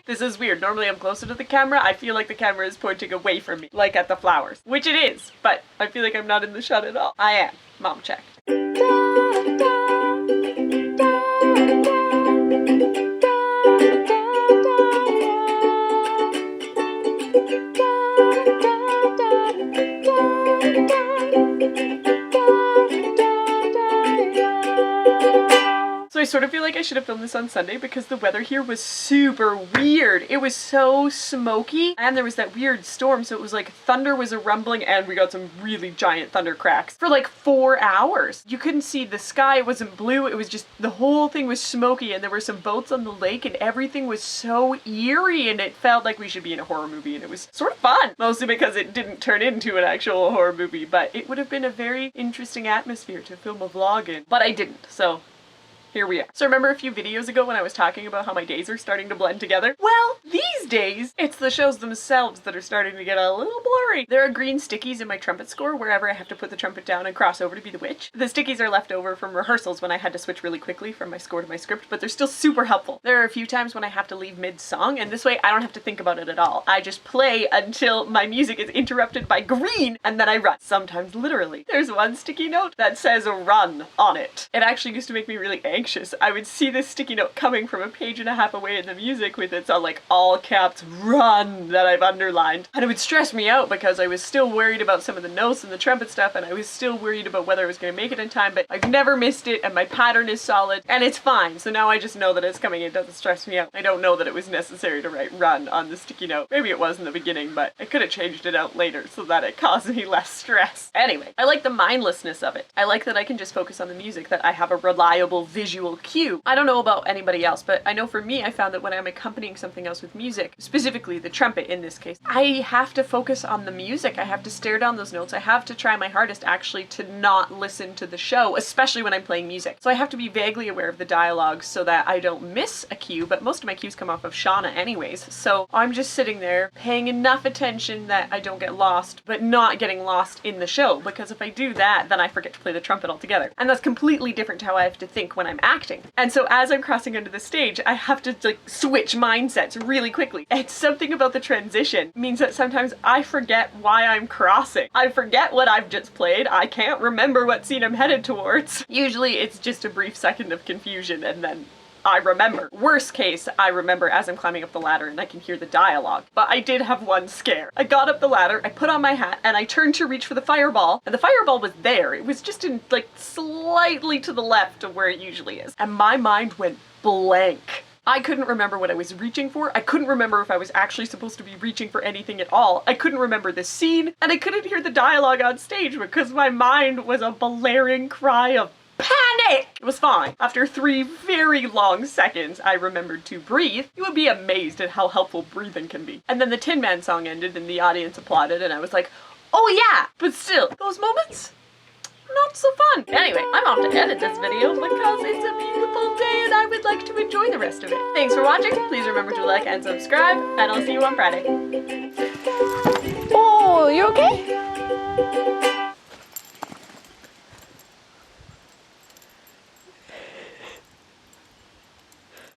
okay? This is weird. Normally I'm closer to the camera. I feel like the camera is pointing away from me, like at the flowers, which it is, but I feel like I'm not in the shot at all. I am. Mom check. So I sort of feel like I should have filmed this on Sunday because the weather here was super weird. It was so smoky and there was that weird storm, so it was like thunder was a rumbling and we got some really giant thunder cracks for like 4 hours. You couldn't see the sky, it wasn't blue, it was just, the whole thing was smoky and there were some boats on the lake and everything was so eerie and it felt like we should be in a horror movie and it was sort of fun. Mostly because it didn't turn into an actual horror movie, but it would have been a very interesting atmosphere to film a vlog in. But I didn't, so here we are. So remember a few videos ago when I was talking about how my days are starting to blend together? Well, these days, it's the shows themselves that are starting to get a little blurry. There are green stickies in my trumpet score wherever I have to put the trumpet down and cross over to be the witch. The stickies are left over from rehearsals when I had to switch really quickly from my score to my script, but they're still super helpful. There are a few times when I have to leave mid-song, and this way I don't have to think about it at all. I just play until my music is interrupted by green, and then I run. Sometimes literally. There's one sticky note that says run on it. It actually used to make me really anxious. I would see this sticky note coming from a page and a half away in the music with its like all caps run that I've underlined. And it would stress me out because I was still worried about some of the notes and the trumpet stuff and I was still worried about whether I was going to make it in time, but I've never missed it and my pattern is solid and it's fine. So now I just know that it's coming. It doesn't stress me out. I don't know that it was necessary to write run on the sticky note. Maybe it was in the beginning, but I could have changed it out later so that it caused me less stress. Anyway, I like the mindlessness of it. I like that I can just focus on the music, that I have a reliable visual cue. I don't know about anybody else, but I know for me, I found that when I'm accompanying something else with music, specifically the trumpet in this case, I have to focus on the music. I have to stare down those notes. I have to try my hardest actually to not listen to the show, especially when I'm playing music. So I have to be vaguely aware of the dialogue so that I don't miss a cue, but most of my cues come off of Shauna anyways. So I'm just sitting there paying enough attention that I don't get lost, but not getting lost in the show, because if I do that, then I forget to play the trumpet altogether. And that's completely different to how I have to think when I'm acting. And so as I'm crossing into the stage, I have to like switch mindsets really quickly. And something about the transition means that sometimes I forget why I'm crossing. I forget what I've just played. I can't remember what scene I'm headed towards. Usually it's just a brief second of confusion and then I remember. Worst case, I remember as I'm climbing up the ladder and I can hear the dialogue. But I did have one scare. I got up the ladder, I put on my hat, and I turned to reach for the fireball, and the fireball was there. It was just in, like, slightly to the left of where it usually is. And my mind went blank. I couldn't remember what I was reaching for. I couldn't remember if I was actually supposed to be reaching for anything at all. I couldn't remember the scene, and I couldn't hear the dialogue on stage because my mind was a blaring cry of panic! It was fine. After 3 very long seconds, I remembered to breathe. You would be amazed at how helpful breathing can be. And then the Tin Man song ended and the audience applauded and I was like, oh yeah! But still, those moments, not so fun. Anyway, I'm off to edit this video because it's a beautiful day and I would like to enjoy the rest of it. Thanks for watching. Please remember to like and subscribe and I'll see you on Friday. Oh, you okay?